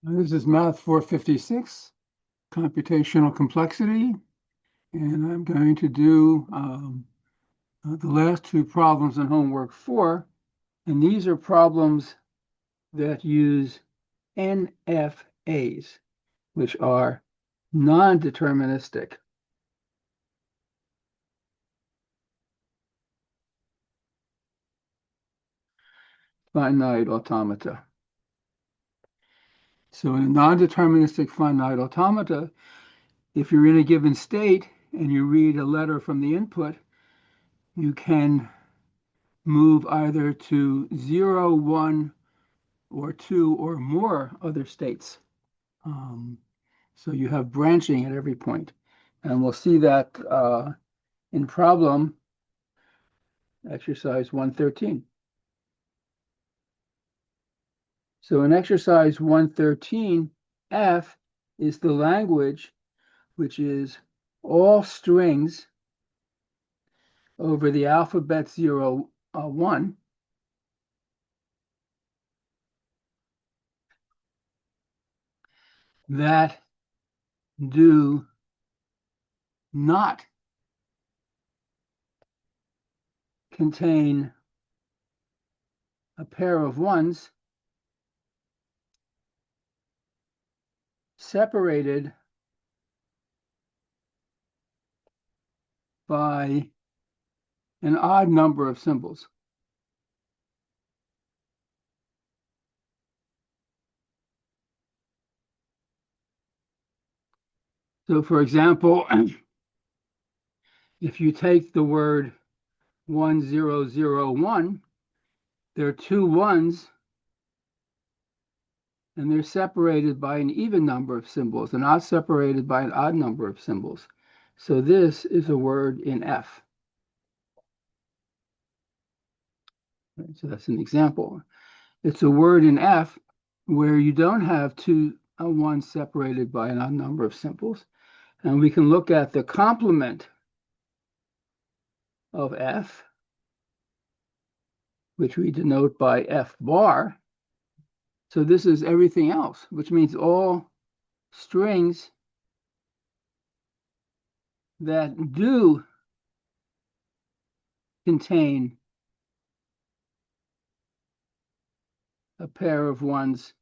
This is Math 456, computational complexity, and I'm going to do the last two problems in homework 4, and these are problems that use NFAs, which are non-deterministic. Finite automata. So in a non-deterministic finite automata, if you're in a given state and you read a letter from the input, you can move either to 0, 1, or 2 or more other states. So you have branching at every point. And we'll see that in problem exercise 113. So in exercise 113, F is the language which is all strings over the alphabet 0, 1. That do not contain a pair of ones separated by an odd number of symbols. So for example, if you take the word 1001, there are two ones and they're separated by an even number of symbols. They're not separated by an odd number of symbols. So this is a word in F. So that's an example. It's a word in F where you don't have two ones separated by an odd number of symbols. And we can look at the complement of F, which we denote by F bar. So this is everything else, which means all strings that do contain a pair of ones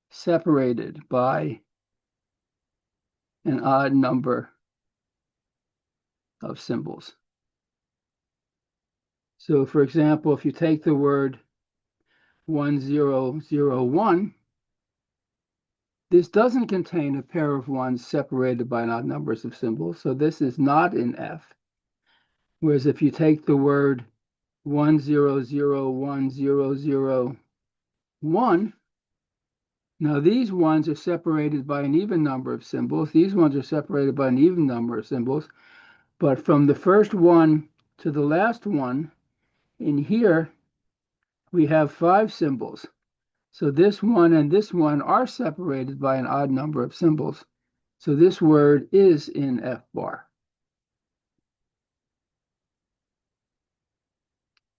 separated by an odd number of symbols. So for example, if you take the word 1001, this doesn't contain a pair of ones separated by odd numbers of symbols, so this is not in F. Whereas if you take the word 100101, now these ones are separated by an even number of symbols. These ones are separated by an even number of symbols. But from the first one to the last one, in here, we have 5 symbols. So this one and this one are separated by an odd number of symbols. So this word is in F bar.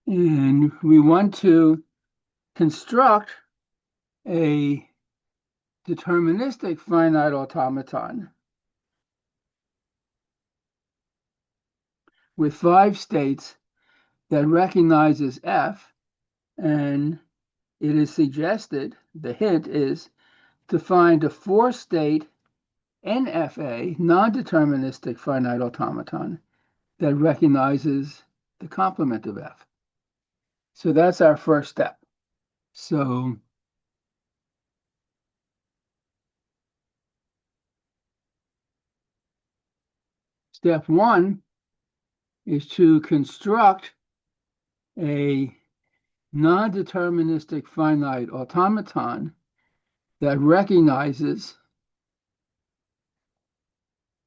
And we want to construct a deterministic finite automaton with 5 states that recognizes F, and it is suggested, the hint is, to find a 4-state NFA, non-deterministic finite automaton, that recognizes the complement of F. So that's our first step. So step 1 is to construct a non-deterministic finite automaton that recognizes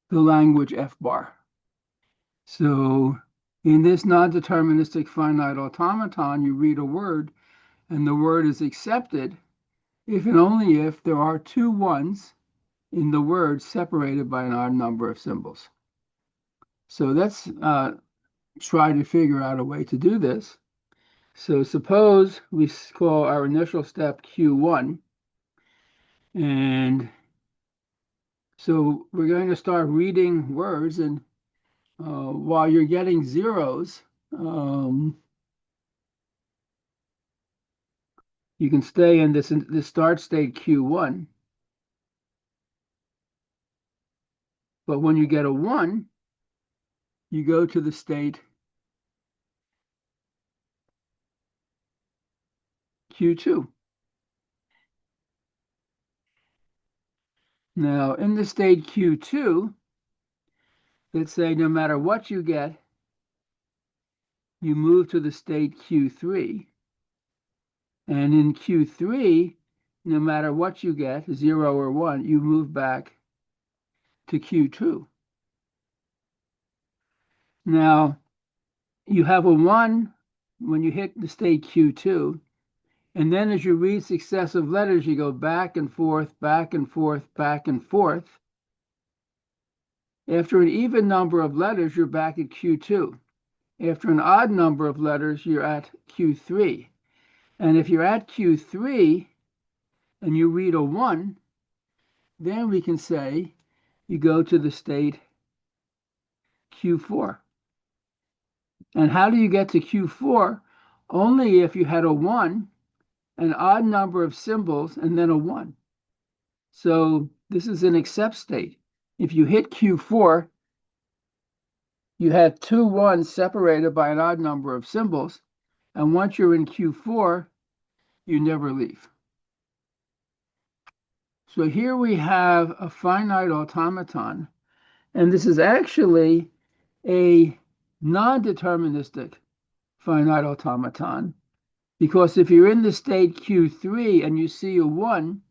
the language F bar. So in this non-deterministic finite automaton, you read a word and the word is accepted if and only if there are 2 ones in the word separated by an odd number of symbols. So let's try to figure out a way to do this. So suppose we call our initial step Q1, And so we're going to start reading words, and while you're getting zeros, you can stay in this start state Q1. But when you get a 1, you go to the state Q2. Now, in the state Q2, let's say no matter what you get, you move to the state Q3. And in Q3, no matter what you get, 0 or 1, you move back to Q2. Now, you have a 1 when you hit the state Q2, and then as you read successive letters, you go back and forth, back and forth, back and forth. After an even number of letters, you're back at Q2. After an odd number of letters, you're at Q3. And if you're at Q3 and you read a 1, then we can say you go to the state Q4. And how do you get to Q4? Only if you had a 1, an odd number of symbols, and then a 1. So this is an accept state. If you hit Q4, you had 2 1s separated by an odd number of symbols, and once you're in Q4, you never leave. So here we have a finite automaton, and this is actually a non-deterministic finite automaton, because if you're in the state Q3 and you see a 1,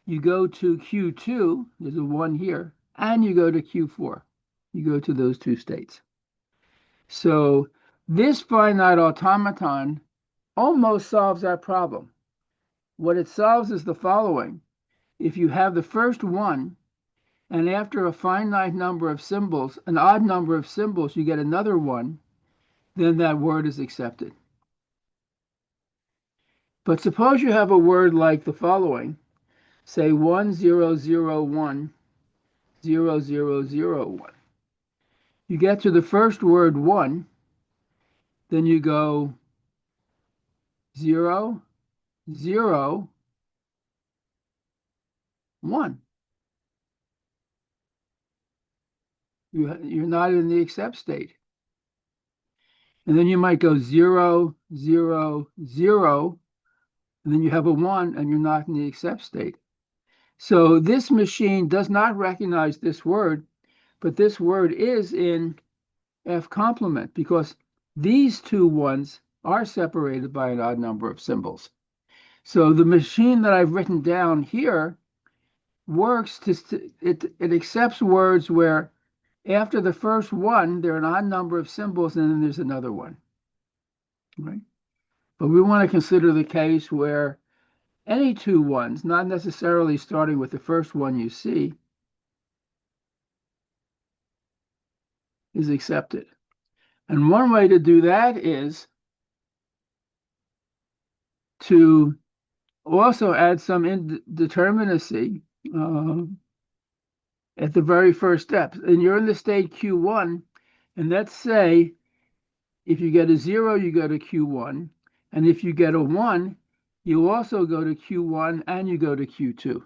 you go to Q2, there's a 1 here, and you go to Q4. You go to those two states. So this finite automaton almost solves our problem. What it solves is the following. If you have the first 1, and after a finite number of symbols, an odd number of symbols, you get another 1, then that word is accepted. But suppose you have a word like the following, say 1001, 0001. You get to the first word 1, then you go 0, 0, 1. You're not in the accept state. And then you might go 0, 0, 0, and then you have a 1, and you're not in the accept state. So this machine does not recognize this word, but this word is in F complement because these 2 1s are separated by an odd number of symbols. So the machine that I've written down here works it accepts words where after the first 1, there are an odd number of symbols, and then there's another 1. Right? But we want to consider the case where any 2 1s, not necessarily starting with the first 1 you see, is accepted. And one way to do that is to also add some indeterminacy at the very first step. And you're in the state Q1, and let's say if you get a 0, you go to Q1, and if you get a 1, you also go to Q1 and you go to Q2.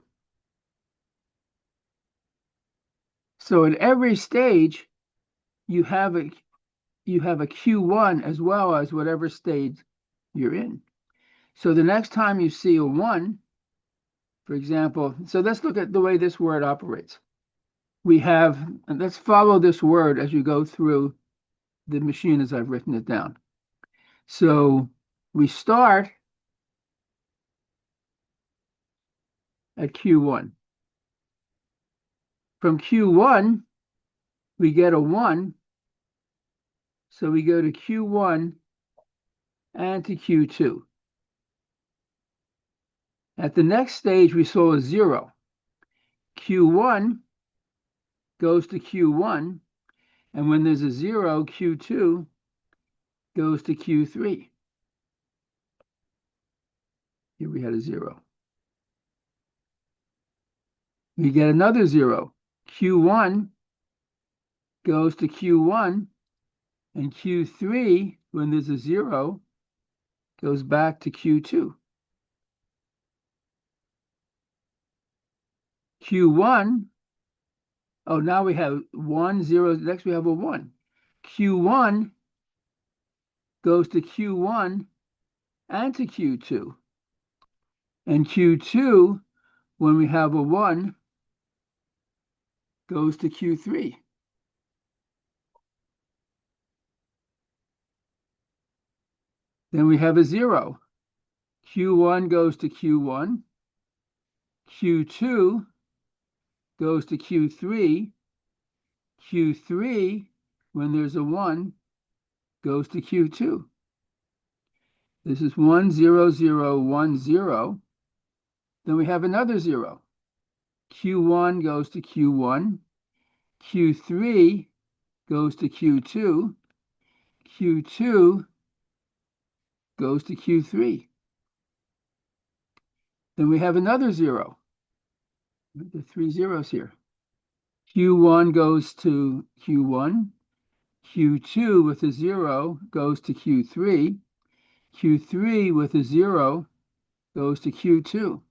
So at every stage, you have a Q1 as well as whatever stage you're in. So the next time you see a 1, for example, so let's look at the way this word operates. We have, and let's follow this word as you go through the machine as I've written it down. So we start at Q1. From Q1, we get a 1, so we go to Q1 and to Q2. At the next stage, we saw a 0. Q1 goes to Q1, and when there's a 0, Q2 goes to Q3. Here we had a 0. we get another 0. Q1 goes to Q1, and Q3, when there's a 0, goes back to Q2. Q1, oh, now we have 1, 0. Next we have a 1. Q1 goes to Q1 and to Q2. And Q2, when we have a 1, goes to Q3. Then we have a 0. Q1 goes to Q1. Q2 goes to Q3. Q3, when there's a 1, goes to Q2. This is 1, 0, 0, 1, 0. Then we have another 0. Q1 goes to Q1. Q3 goes to Q2. Q2 goes to Q3. Then we have another 0. The 3 zeros here. Q1 goes to Q1. Q2 with a 0 goes to Q3. Q3 with a 0 goes to Q2.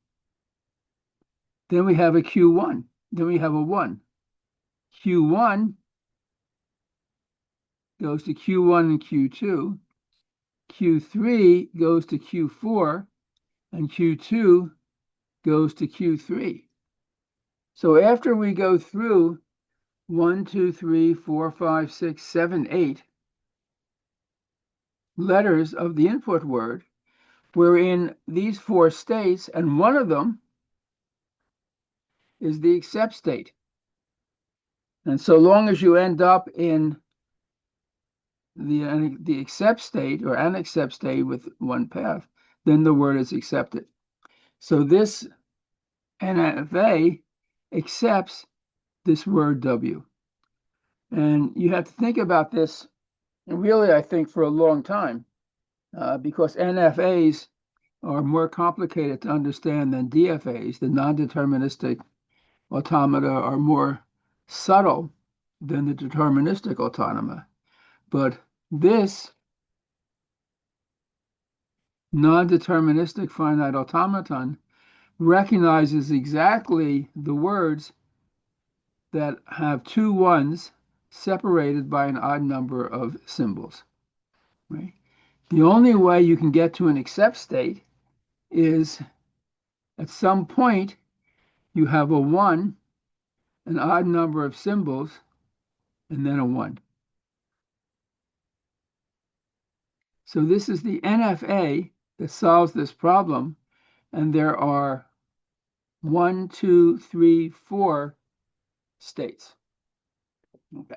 Then we have a Q1. Then we have a 1. Q1 goes to Q1 and Q2. Q3 goes to Q4, and Q2 goes to Q3. So after we go through 1, 2, 3, 4, 5, 6, 7, 8 letters of the input word, we're in these 4 states, and one of them is the accept state. And so long as you end up in the accept state or an accept state with one path, then the word is accepted. So this NFA accepts this word W. And you have to think about this, really, I think, for a long time, because NFAs are more complicated to understand than DFAs. The non-deterministic automata are more subtle than the deterministic automata. But this non-deterministic finite automaton recognizes exactly the words that have 2 1s separated by an odd number of symbols. Right? The only way you can get to an accept state is at some point you have a 1, an odd number of symbols, and then a 1. So this is the NFA that solves this problem, and there are 1, 2, 3, 4 states. Okay.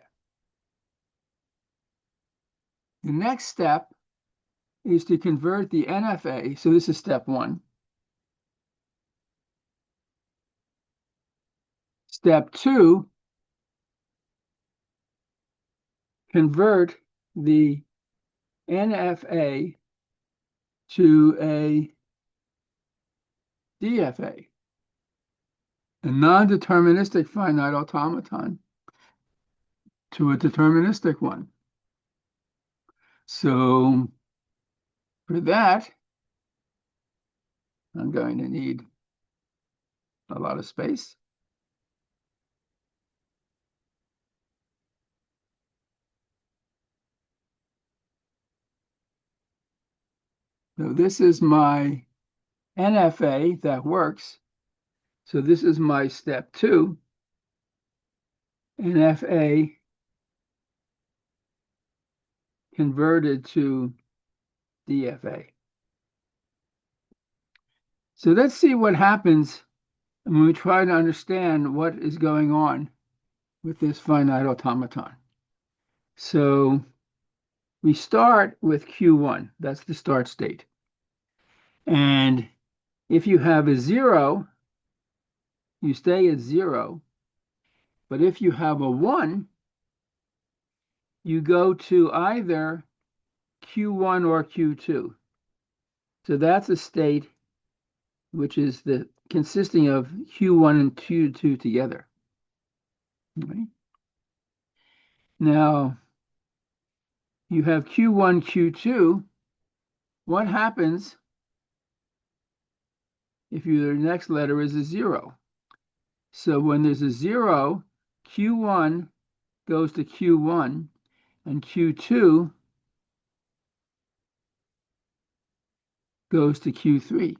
The next step is to convert the NFA. So this is step 1. Step 2, convert the NFA to a DFA, a non-deterministic finite automaton, to a deterministic one. So for that, I'm going to need a lot of space. So this is my NFA that works. So this is my step 2, NFA converted to DFA. So let's see what happens when we try to understand what is going on with this finite automaton. So we start with Q1. That's the start state. And if you have a 0, you stay at 0. But if you have a 1, you go to either Q1 or Q2. So that's a state which is the consisting of Q1 and Q2 together. Right? Now, you have Q1, Q2. What happens if your next letter is a 0? So when there's a 0, Q1 goes to Q1, and Q2 goes to Q3.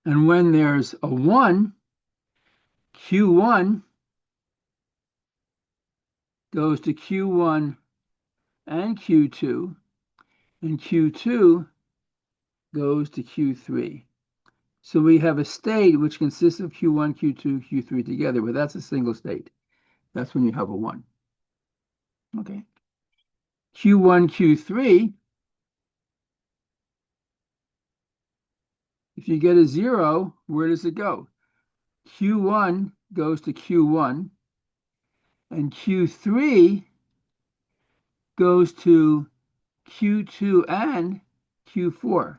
And when there's a 1, Q1 goes to Q1 and Q2, and Q2 goes to Q3. So we have a state which consists of Q1, Q2, Q3 together, but that's a single state. That's when you have a 1. Okay. Q1, Q3, if you get a 0, where does it go? Q1 goes to Q1, and Q3 goes to Q2 and Q4.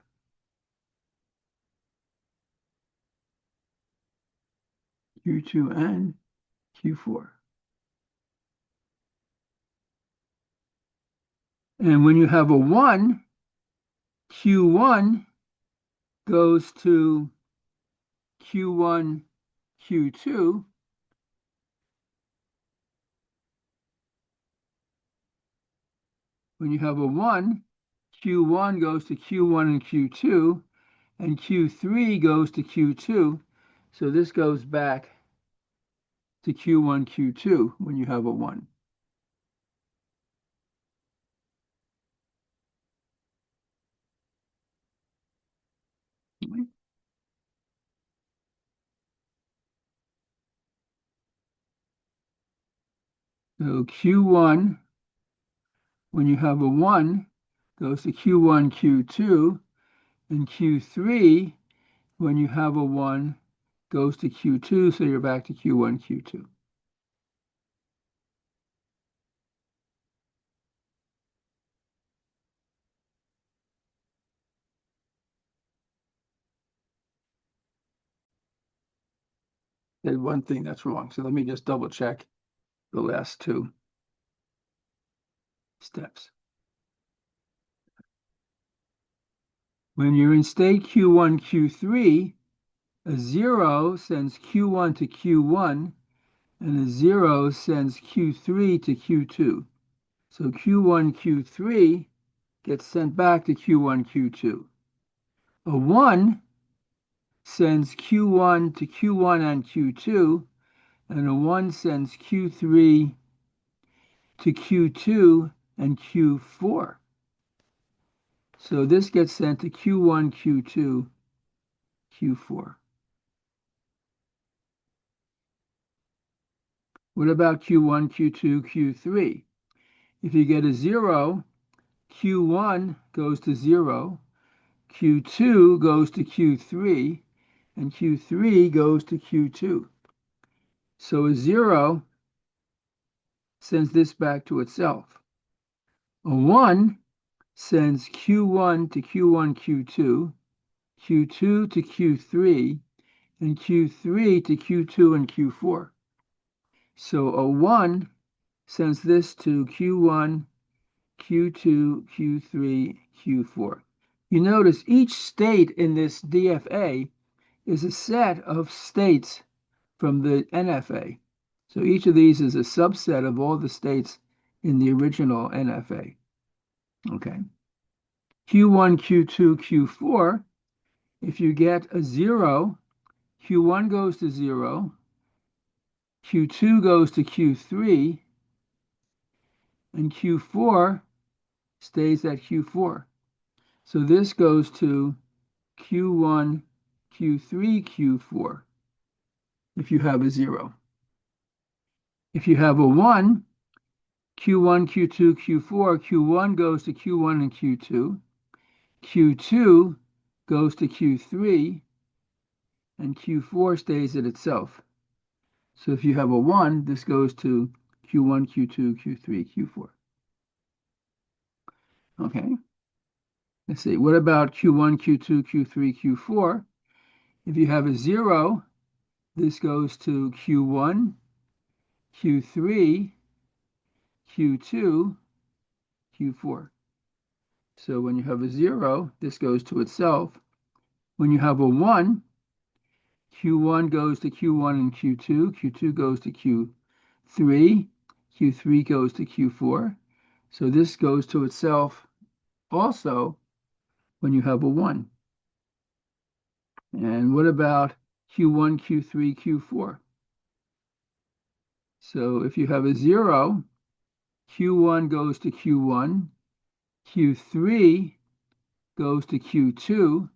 Q2 and Q4. And when you have a 1, Q1 goes to Q1, Q2, when you have a 1, Q1 goes to Q1 and Q2, and Q3 goes to Q2. So this goes back to Q1, Q2 when you have a 1. So Q1, when you have a 1, goes to Q1, Q2, and Q3, when you have a 1, goes to Q2, so you're back to Q1, Q2. There's one thing that's wrong, so let me just double check the last 2 steps. When you're in state Q1, Q3, a 0 sends Q1 to Q1, and a 0 sends Q3 to Q2. So Q1, Q3 gets sent back to Q1, Q2. A 1 sends Q1 to Q1 and Q2, and a 1 sends Q3 to Q2 and Q4. So this gets sent to Q1, Q2, Q4. What about Q1, Q2, Q3? If you get a 0, Q1 goes to 0, Q2 goes to Q3, and Q3 goes to Q2. So a 0 sends this back to itself. A 1 sends Q1 to Q1, Q2, Q2 to Q3, and Q3 to Q2 and Q4. So a 1 sends this to Q1, Q2, Q3, Q4. You notice each state in this DFA is a set of states from the NFA. So each of these is a subset of all the states in the original NFA. Okay. Q1, Q2, Q4, if you get a 0, Q1 goes to 0, Q2 goes to Q3, and Q4 stays at Q4. So this goes to Q1, Q3, Q4, if you have a 0. If you have a 1, Q1, Q2, Q4, Q1 goes to Q1 and Q2, Q2 goes to Q3, and Q4 stays at itself. So if you have a 1, this goes to Q1, Q2, Q3, Q4. Okay. Let's see, what about Q1, Q2, Q3, Q4? If you have a 0, this goes to Q1, Q3, Q2, Q4. So when you have a 0, this goes to itself. When you have a 1, Q1 goes to Q1 and Q2, Q2 goes to Q3, Q3 goes to Q4. So this goes to itself also when you have a 1. And what about Q1, Q3, Q4? So if you have a 0, Q1 goes to Q1, Q3 goes to Q2,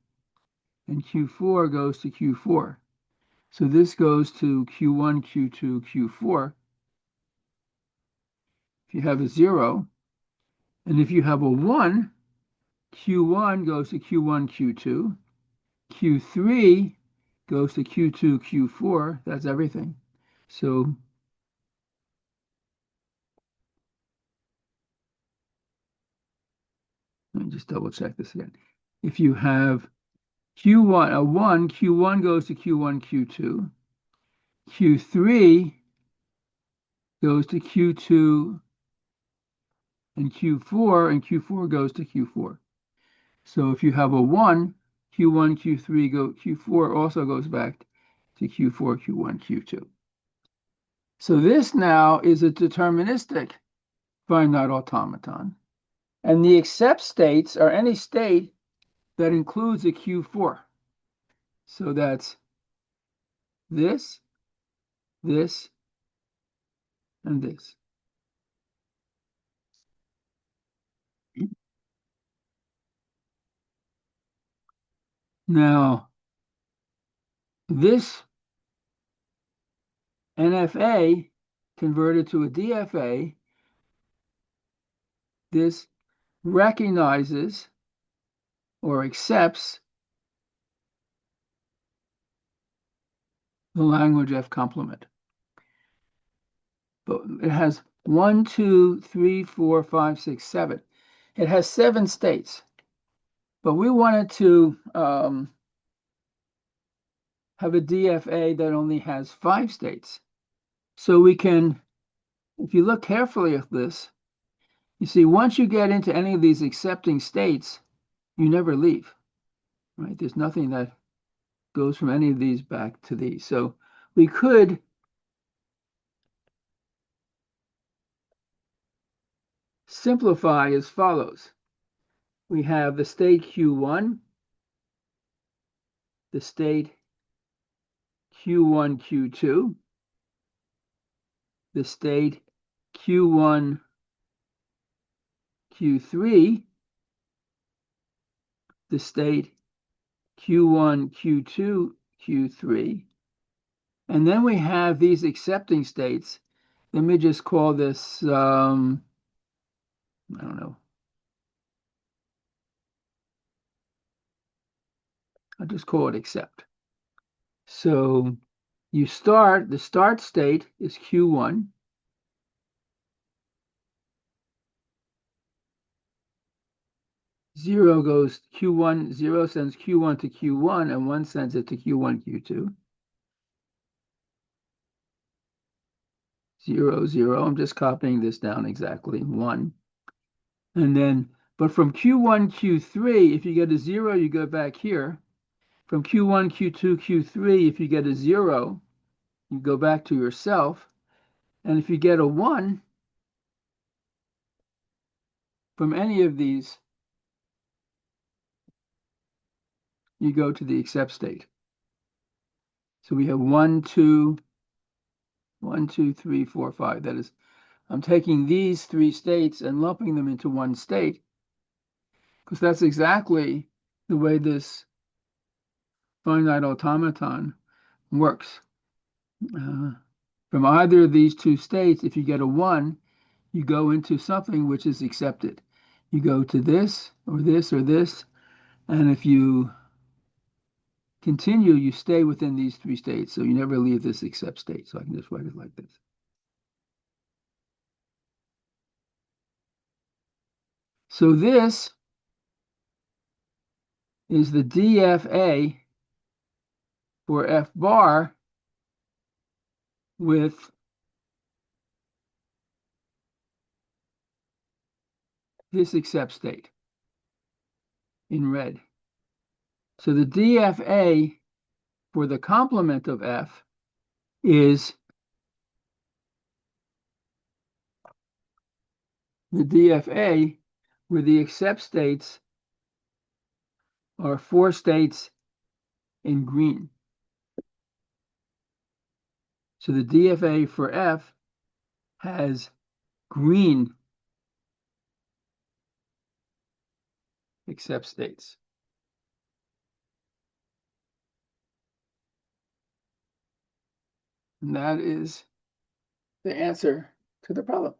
and Q4 goes to Q4. So this goes to Q1, Q2, Q4. If you have a 0, and if you have a 1, Q1 goes to Q1, Q2, Q3 goes to Q2, Q4. That's everything. So let me just double check this again. If you have Q1, a 1, Q1 goes to Q1, Q2. Q3 goes to Q2 and Q4 goes to Q4. So if you have a 1, Q1, Q3, Q4 also goes back to Q4, Q1, Q2. So this now is a deterministic finite automaton. And the except states are any state that includes a Q4. So that's this, this, and this. Now, this NFA converted to a DFA, this recognizes or accepts the language F complement. But it has 1, 2, 3, 4, 5, 6, 7. It has 7 states. But we wanted to have a DFA that only has 5 states. So we can, if you look carefully at this, you see once you get into any of these accepting states, you never leave, right? There's nothing that goes from any of these back to these. So we could simplify as follows. We have the state Q1, the state Q1, Q2, the state Q1, Q3, the state Q1, Q2, Q3, and then we have these accepting states. Let me just call this, I don't know. I'll just call it accept. So you start, the start state is Q1. Zero goes Q1, 0 sends Q1 to Q1, and 1 sends it to Q1, Q2. 0, 0. I'm just copying this down exactly. 1. And then, but from Q1, Q3, if you get a 0, you go back here. From Q1, Q2, Q3, if you get a 0, you go back to yourself. And if you get a 1 from any of these, you go to the accept state. So we have 1, 2, 1, 2, 3, 4, 5. That is, I'm taking these 3 states and lumping them into one state, because that's exactly the way this finite automaton works. From either of these 2 states, if you get a 1, you go into something which is accepted. You go to this, or this, or this, and if you continue, you stay within these 3 states, so you never leave this accept state. So I can just write it like this. So this is the DFA for F bar with this except state in red. So the DFA for the complement of F is the DFA where the except states are 4 states in green. So the DFA for F has green except states. And that is the answer to the problem.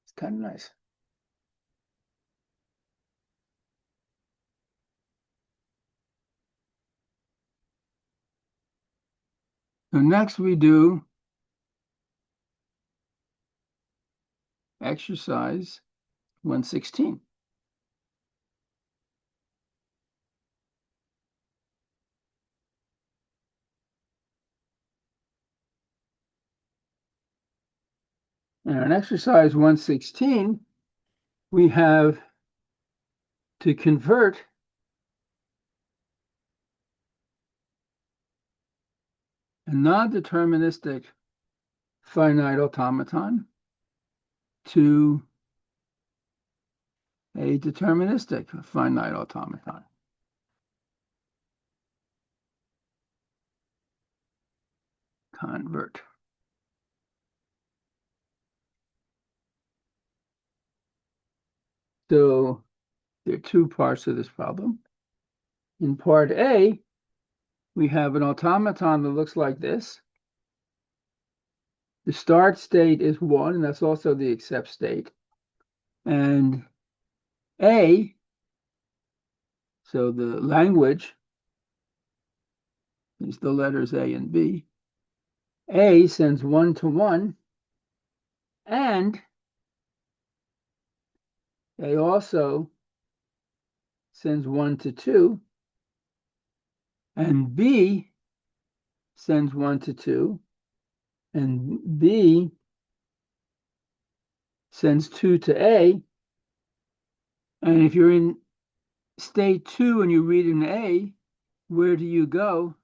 It's kind of nice. So next we do exercise 116. And on exercise 116, we have to convert a non-deterministic finite automaton to a deterministic finite automaton. Convert. So there are 2 parts of this problem. In part A, we have an automaton that looks like this. The start state is 1, and that's also the accept state. And A, so the language is the letters A and B. A sends 1 to 1, and A also sends 1 to 2, and B sends 1 to 2, and B sends 2 to A. And if you're in state 2 and you read an A, where do you go?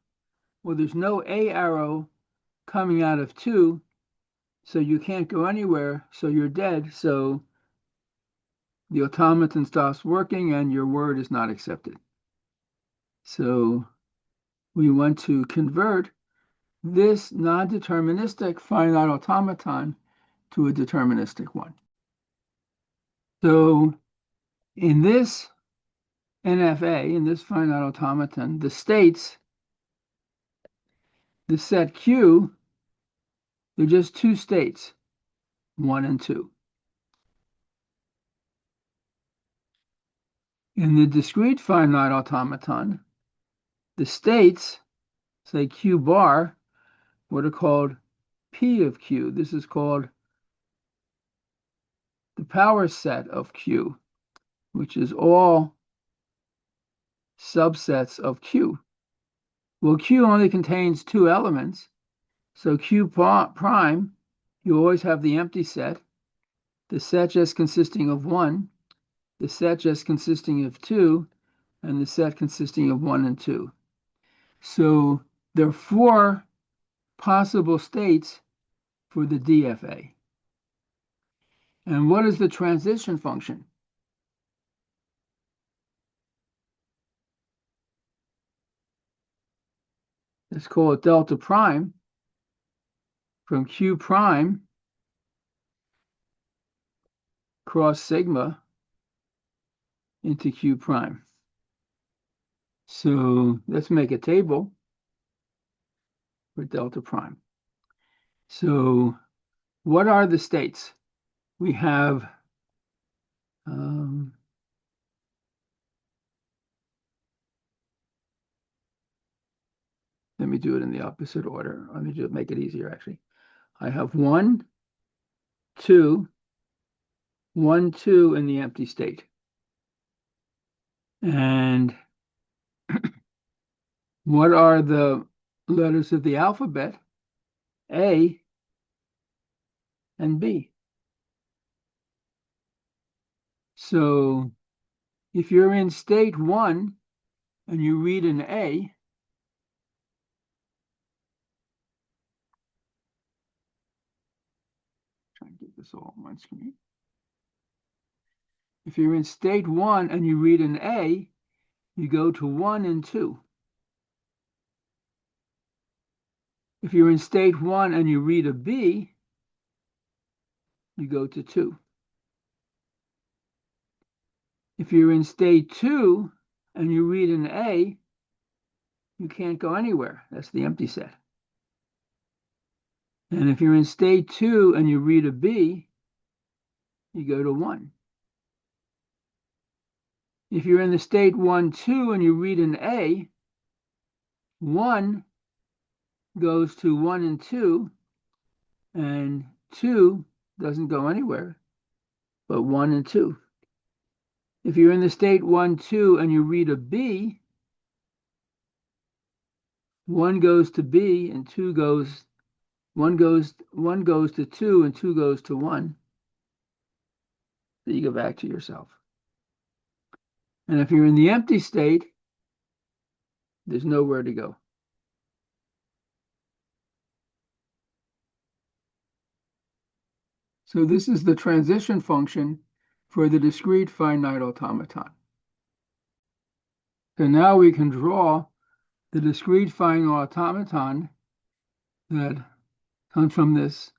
Well, there's no A arrow coming out of 2, so you can't go anywhere, so you're dead. So the automaton stops working and your word is not accepted. So we want to convert this non-deterministic finite automaton to a deterministic one. So in this NFA, in this finite automaton, the states, the set Q, they're just 2 states, 1 and 2. In the discrete finite automaton, the states, say Q bar, what are called P of Q. This is called the power set of Q, which is all subsets of Q. Well, Q only contains 2 elements, so Q prime, you always have the empty set, the set just consisting of 1, the set just consisting of 2, and the set consisting of 1 and 2. So there are 4 possible states for the DFA. And what is the transition function? Let's call it delta prime from Q prime cross sigma into Q prime. So let's make a table for delta prime. So what are the states? We have let me do it in the opposite order. Let me just make it easier, actually. I have 1, 2, 1, 2 in the empty state. And what are the letters of the alphabet? A and B. So if you're in state 1 and you read an A, try to get this all on one screen. If you're in state 1 and you read an A, you go to 1 and 2. If you're in state 1 and you read a B, you go to 2. If you're in state 2 and you read an A, you can't go anywhere. That's the empty set. And if you're in state 2 and you read a B, you go to 1. If you're in the state 1, 2 and you read an A, 1 goes to 1 and 2, and 2 doesn't go anywhere but 1 and 2. If you're in the state 1, 2 and you read a B, 1 goes to B and 1 goes to 2 and 2 goes to 1. So you go back to yourself. And if you're in the empty state, there's nowhere to go. So this is the transition function for the discrete finite automaton. So now we can draw the discrete finite automaton that comes from this,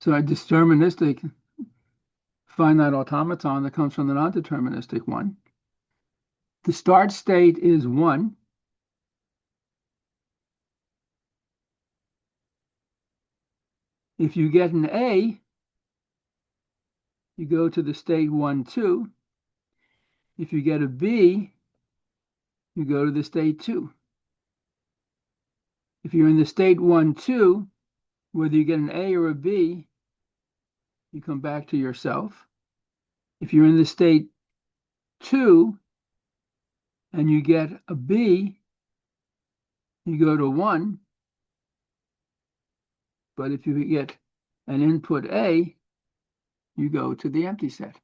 deterministic finite automaton that comes from the non-deterministic one. The start state is 1. If you get an A, you go to the state 1, 2. If you get a B, you go to the state 2. If you're in the state 1, 2, whether you get an A or a B, you come back to yourself. If you're in the state 2 and you get a B, you go to 1. But if you get an input A, you go to the empty set.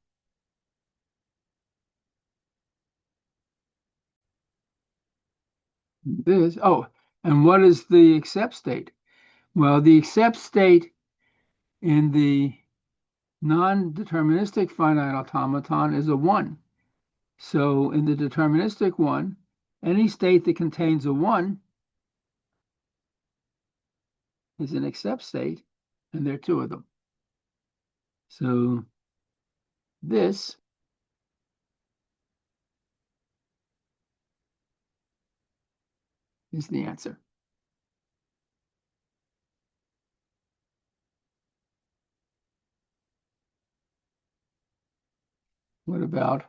And what is the accept state? Well, the accept state in the non-deterministic finite automaton is a 1. So in the deterministic one, any state that contains a 1 is an accept state, and there are 2 of them. So this is the answer. What about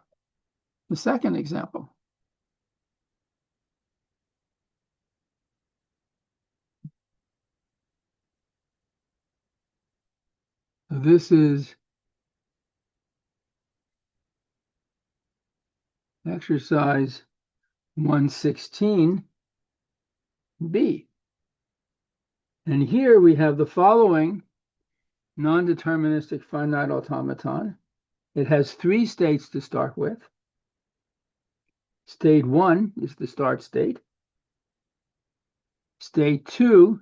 the second example? So this is exercise 116B. And here we have the following non-deterministic finite automaton. It has 3 states to start with. State 1 is the start state. State 2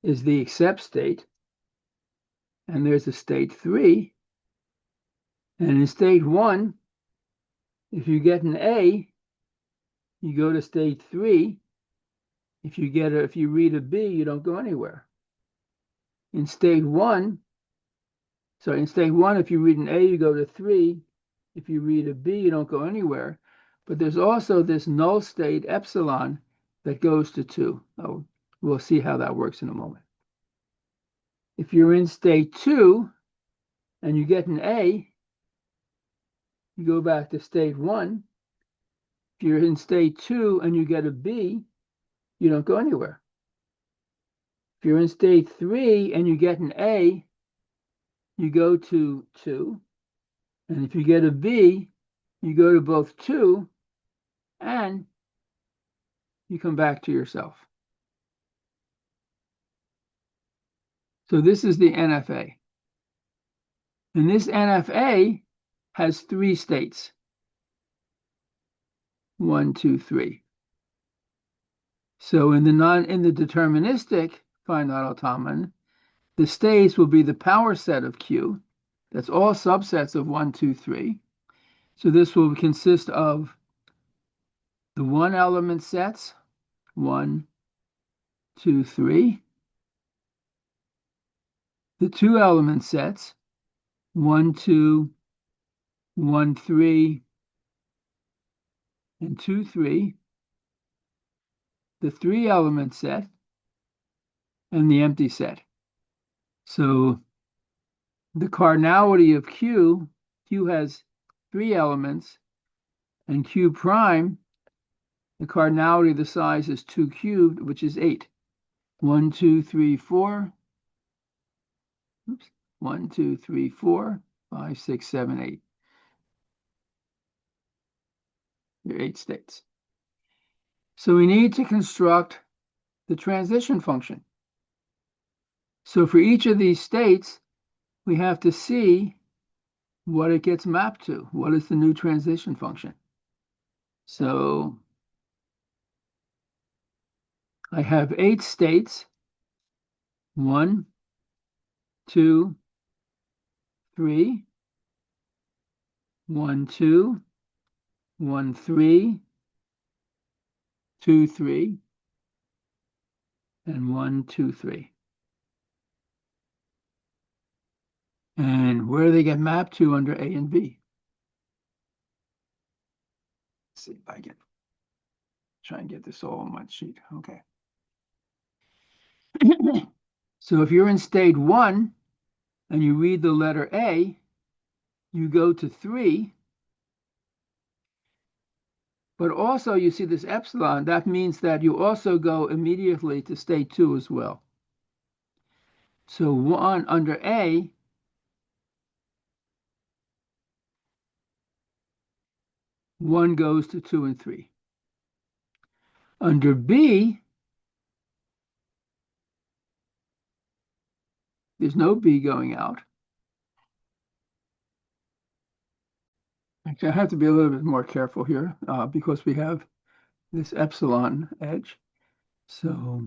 is the accept state. And there's a state 3. And in state 1, if you get an A, you go to state 3. If you read a B, you don't go anywhere. In state 1, if you read an A, you go to 3. If you read a B, you don't go anywhere. But there's also this null state epsilon that goes to 2. Oh, we'll see how that works in a moment. If you're in state 2 and you get an A, you go back to state 1. If you're in state 2 and you get a B, you don't go anywhere. If you're in state 3 and you get an A, you go to 2. And if you get a B, you go to both 2 and you come back to yourself. So this is the NFA. And this NFA has 3 states. 1, 2, 3. So in the deterministic finite automaton, the states will be the power set of Q. That's all subsets of 1, 2, 3. So this will consist of the 1 element sets, 1, 2, 3. The 2 element sets, 1, 2, 1, 3, and 2, 3. The 3 element set, and the empty set. So the cardinality of Q has 3 elements, and Q prime, the cardinality of the size is 2 cubed, which is 8. 1, 2, 3, 4. Oops. 1, 2, 3, 4, 5, 6, 7, 8. There are 8 states. So we need to construct the transition function. So for each of these states, we have to see what it gets mapped to. What is the new transition function? So I have 8 states. 1, 2, 3. 1, 2. 1, 3. 2, 3. And 1, 2, 3. And where do they get mapped to under A and B? Let's see if I can try and get this all on my sheet. Okay. So if you're in state 1 and you read the letter A, you go to 3. But also you see this epsilon. That means that you also go immediately to state 2 as well. So 1 under A, one goes to 2 and 3. Under B, there's no B going out. Actually, I have to be a little bit more careful here because we have this epsilon edge. So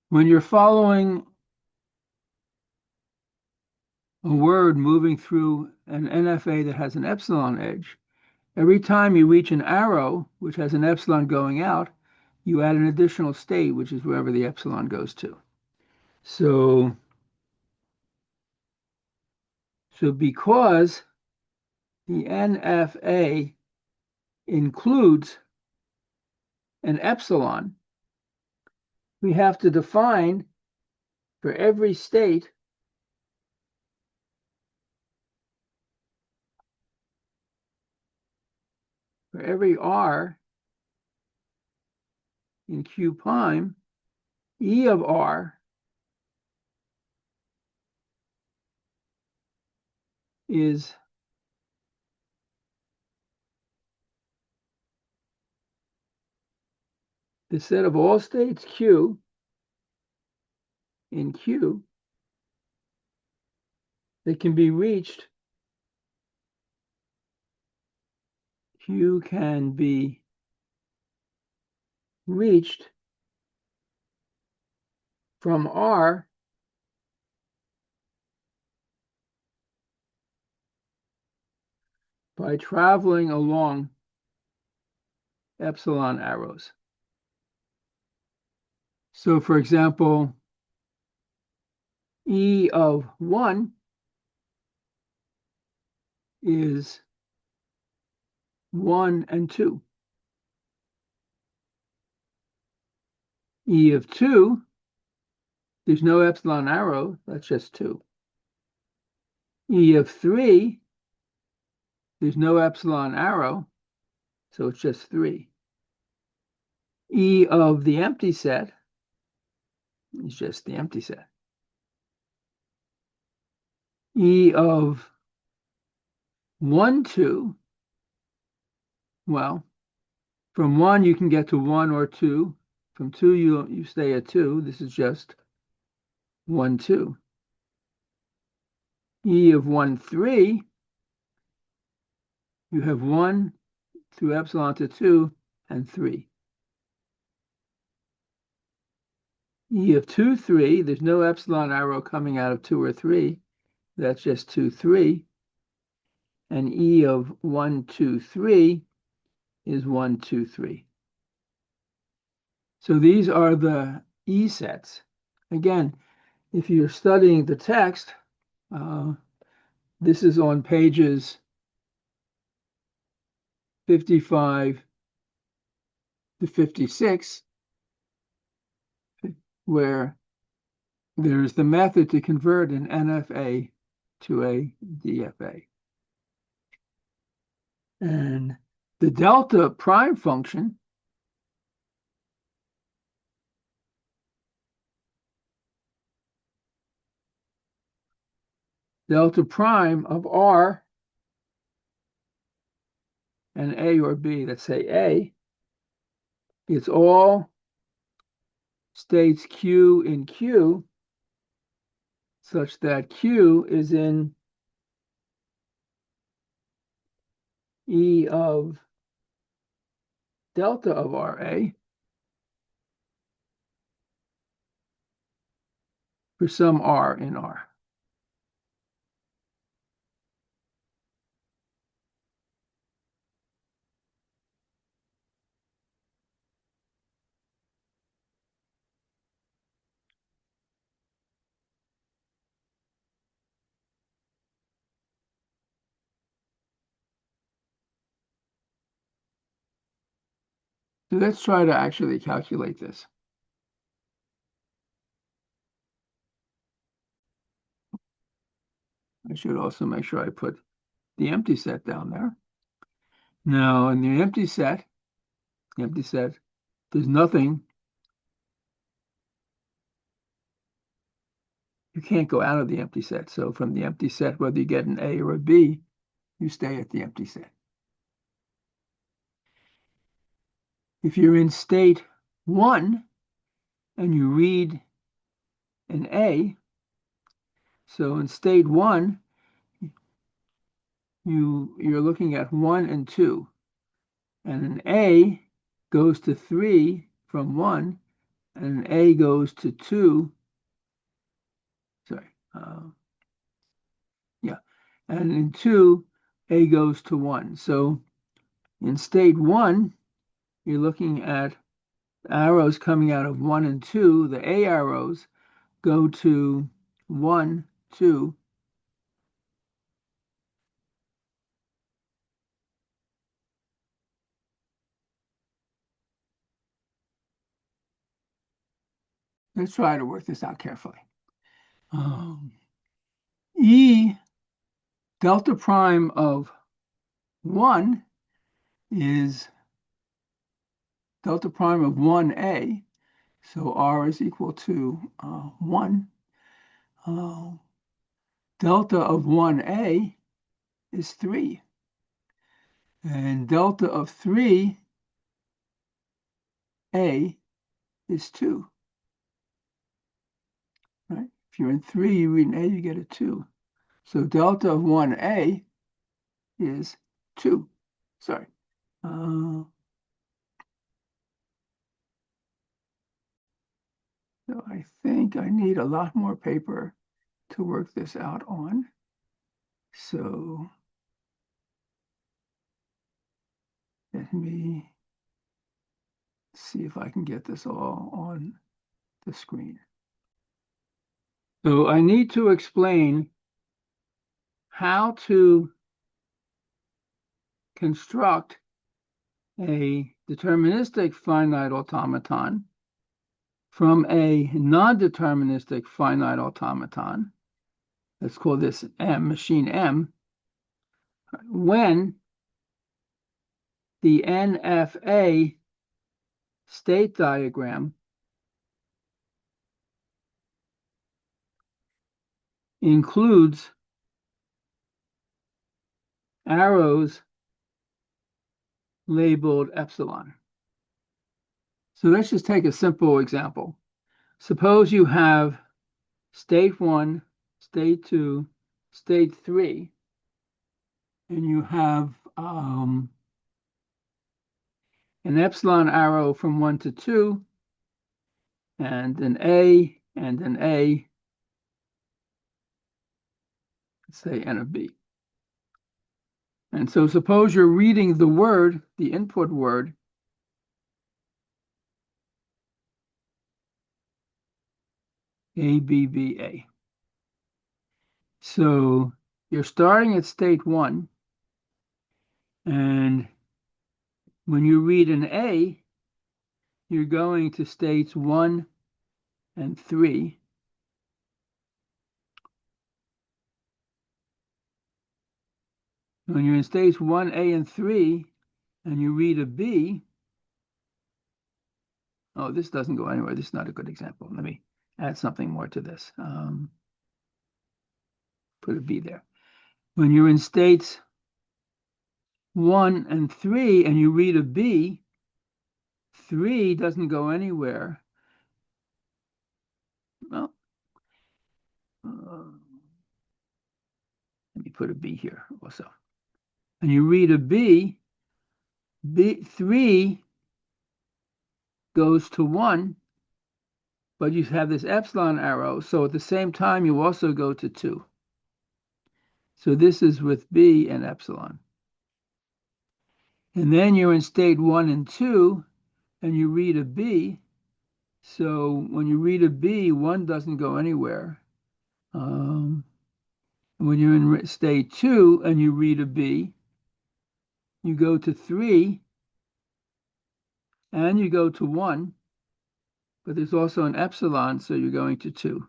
when you're following a word moving through an NFA that has an epsilon edge, every time you reach an arrow, which has an epsilon going out, you add an additional state, which is wherever the epsilon goes to. So because the NFA includes an epsilon, we have to define for every state for every R in Q prime, E of R is the set of all states Q in Q that can be reached. Q can be reached from R by traveling along epsilon arrows. So for example, E of 1 is 1 and 2. E of 2, there's no epsilon arrow, that's just 2. E of 3, there's no epsilon arrow, so it's just 3. E of the empty set is just the empty set. E of 1, 2, well, from 1 you can get to 1 or 2. From 2 you stay at 2. This is just 1, 2. E of 1, 3, you have 1 through epsilon to 2 and 3. E of 2, 3, there's no epsilon arrow coming out of 2 or 3. That's just 2, 3. And E of 1, 2, 3 is 1, 2, 3. So these are the E sets. Again, if you're studying the text, this is on pages 55 to 56, where there's the method to convert an NFA to a DFA. And the delta prime function delta prime of R and A or B, let's say A, it's all states Q in Q such that Q is in E of delta of RA for some R in R. So let's try to actually calculate this. I should also make sure I put the empty set down there. Now, in the empty set, there's nothing. You can't go out of the empty set. So from the empty set, whether you get an A or a B, you stay at the empty set. If you're in state 1 and you read an A, so in state 1, you're looking at 1 and 2. And an A goes to 3 from 1, and an A goes to 2. Sorry. Yeah. And in 2, A goes to 1. So in state 1, you're looking at arrows coming out of 1 and 2. The A arrows go to 1, 2. Let's try to work this out carefully. E delta prime of 1 is delta prime of 1A. So R is equal to 1. Delta of 1A is 3. And delta of 3A is 2. Right? If you're in 3, you read an A, you get a 2. So delta of 1A is 2. Sorry. So I think I need a lot more paper to work this out on. So let me see if I can get this all on the screen. So I need to explain how to construct a deterministic finite automaton from a non-deterministic finite automaton. Let's call this M, machine M, when the NFA state diagram includes arrows labeled epsilon. So let's just take a simple example. Suppose you have state 1, state 2, state 3, and you have an epsilon arrow from 1 to 2, and an A, and an A, let's say, and a B. And so suppose you're reading the word, the input word, ABBA. So you're starting at state 1, and when you read an A, you're going to states 1 and 3. When you're in states 1A and 3, and you read a B, oh, this doesn't go anywhere. This is not a good example. Let me add something more to this. Put a B there. When you're in states 1 and 3, and you read a B, 3 doesn't go anywhere. Well, let me put a B here also. And you read a B, 3 goes to 1, but you have this epsilon arrow, so at the same time you also go to 2. So this is with B and epsilon. And then you're in state 1 and 2, and you read a B. So when you read a B, 1 doesn't go anywhere. When you're in state 2 and you read a B, you go to 3, and you go to 1, but there's also an epsilon, so you're going to 2.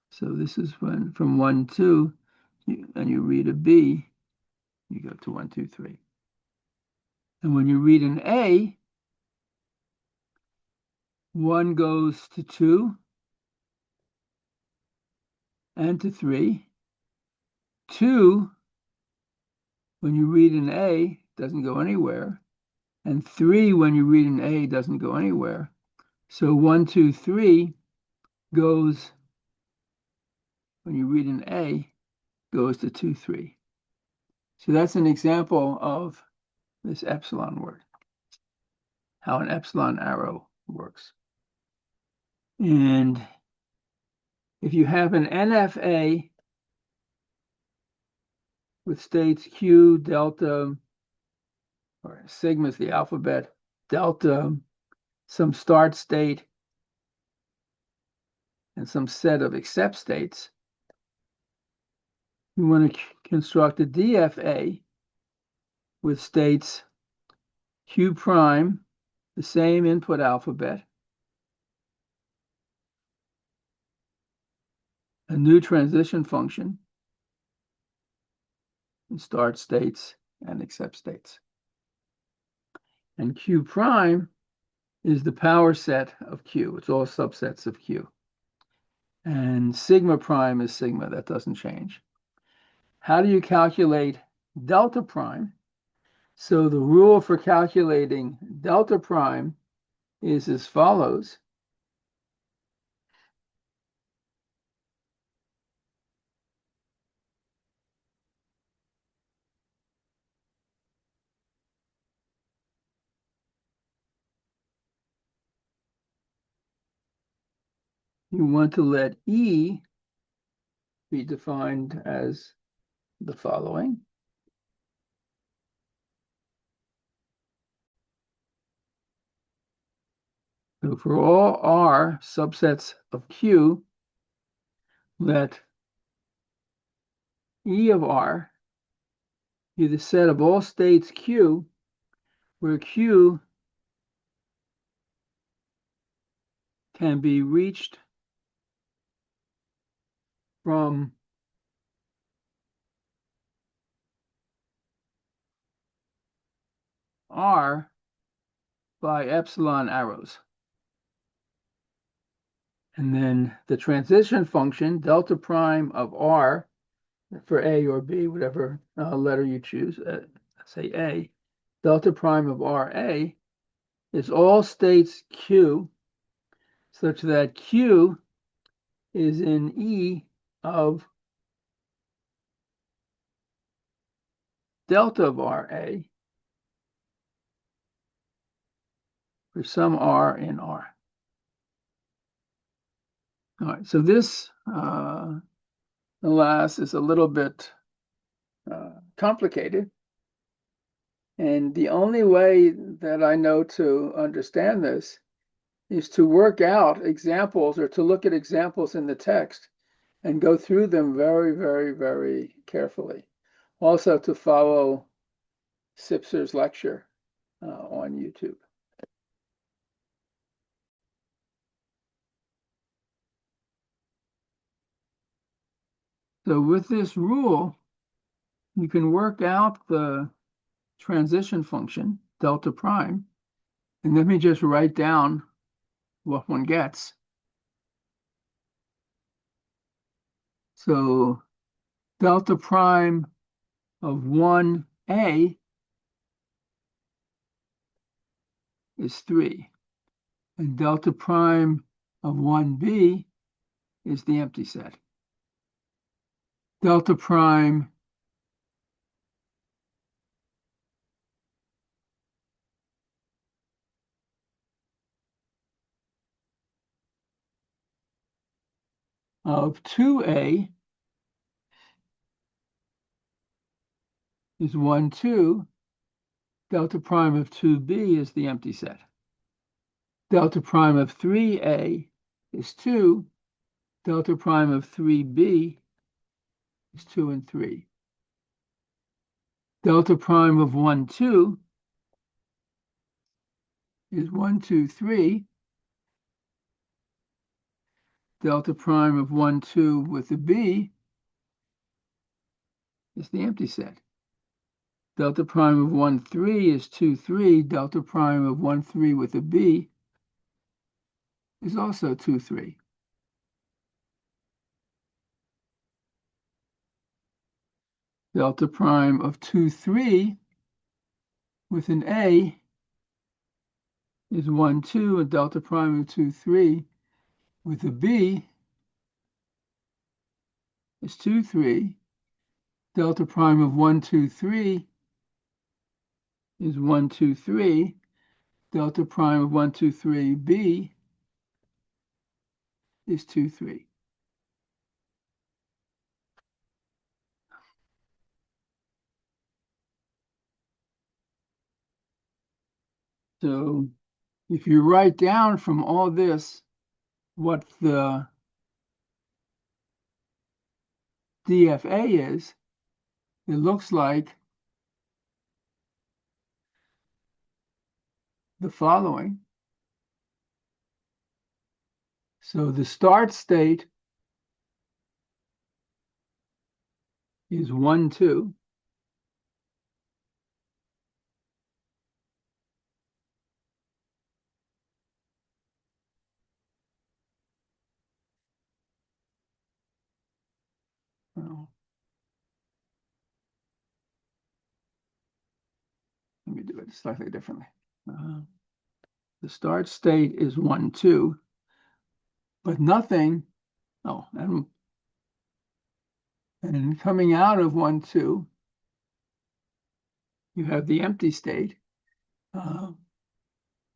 So this is when from 1, 2, and you read a B, you go to 1, 2, 3. And when you read an A, 1 goes to 2 and to 3. 2, when you read an A, doesn't go anywhere. And 3, when you read an A, doesn't go anywhere. So 1, 2, 3 goes, when you read an A, goes to 2, 3. So that's an example of this epsilon word, how an epsilon arrow works. And if you have an NFA with states Q, delta, or sigma is the alphabet, delta, some start state, and some set of accept states, we want to construct a DFA with states Q prime, the same input alphabet, a new transition function, and start states and accept states. And Q prime is the power set of Q. It's all subsets of Q. And sigma prime is sigma. That doesn't change. How do you calculate delta prime? So the rule for calculating delta prime is as follows. You want to let E be defined as the following. So for all R subsets of Q, let E of R be the set of all states Q, where Q can be reached from R by epsilon arrows. And then the transition function, delta prime of R, for A or B, whatever letter you choose, say A, delta prime of RA is all states Q such that Q is in E of delta of RA for some R in R. All right, so this, alas, is a little bit complicated. And the only way that I know to understand this is to work out examples or to look at examples in the text and go through them very, very, very carefully. Also to follow Sipser's lecture on YouTube. So with this rule, you can work out the transition function, delta prime, and let me just write down what one gets. So delta prime of 1A is 3, and delta prime of 1B is the empty set. Delta prime of 2A is 1, 2. Delta prime of 2B is the empty set. Delta prime of 3A is 2. Delta prime of 3B is 2 and 3. Delta prime of 1, 2 is 1, 2, 3. Delta prime of 1, 2 with a B is the empty set. Delta prime of 1, 3 is 2, 3. Delta prime of 1, 3 with a B is also 2, 3. Delta prime of 2, 3 with an A is 1, 2, and delta prime of 2, 3 with a B is 2, 3. Delta prime of 1, 2, 3 is 1, 2, 3. Delta prime of 1, 2, 3 B is 2, 3. So if you write down from all this what the DFA is, it looks like the following. So the start state is 1, 2. Well, let me do it slightly differently. The start state is 1, 2, but nothing. Oh, and coming out of 1, 2, you have the empty state.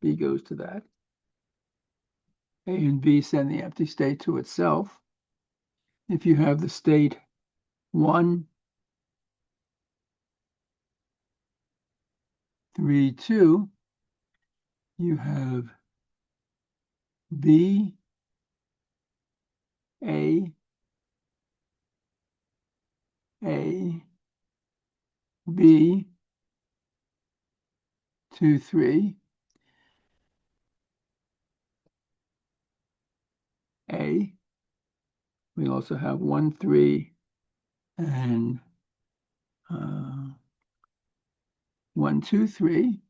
B goes to that. A and B send the empty state to itself. If you have the state 1, 3, 2, you have B, A, B, 2, 3, A. We also have 1, 3, and 1, 2, 3.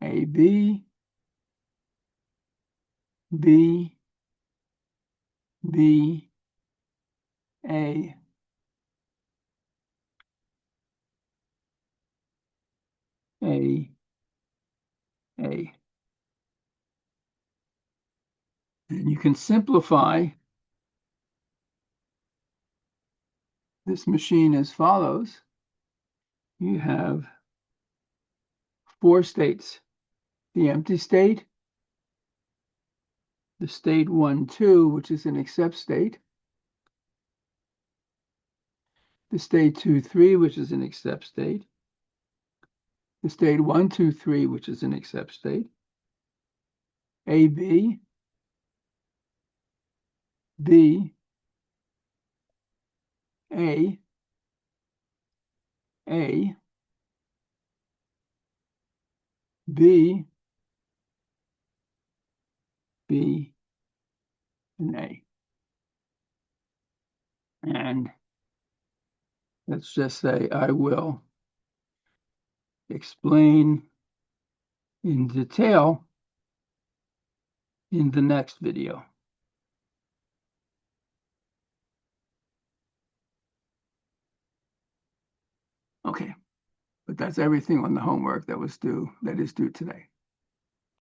A, B, B, B, A, A, A. And you can simplify this machine as follows. You have 4 states: the empty state, the state 1, 2, which is an accept state, the state 2, 3, which is an accept state, the state 1, 2, 3, which is an accept state, A, B, B, A, A, B, B, and A. And let's just say I will explain in detail in the next video. Okay, but that's everything on the homework that is due today.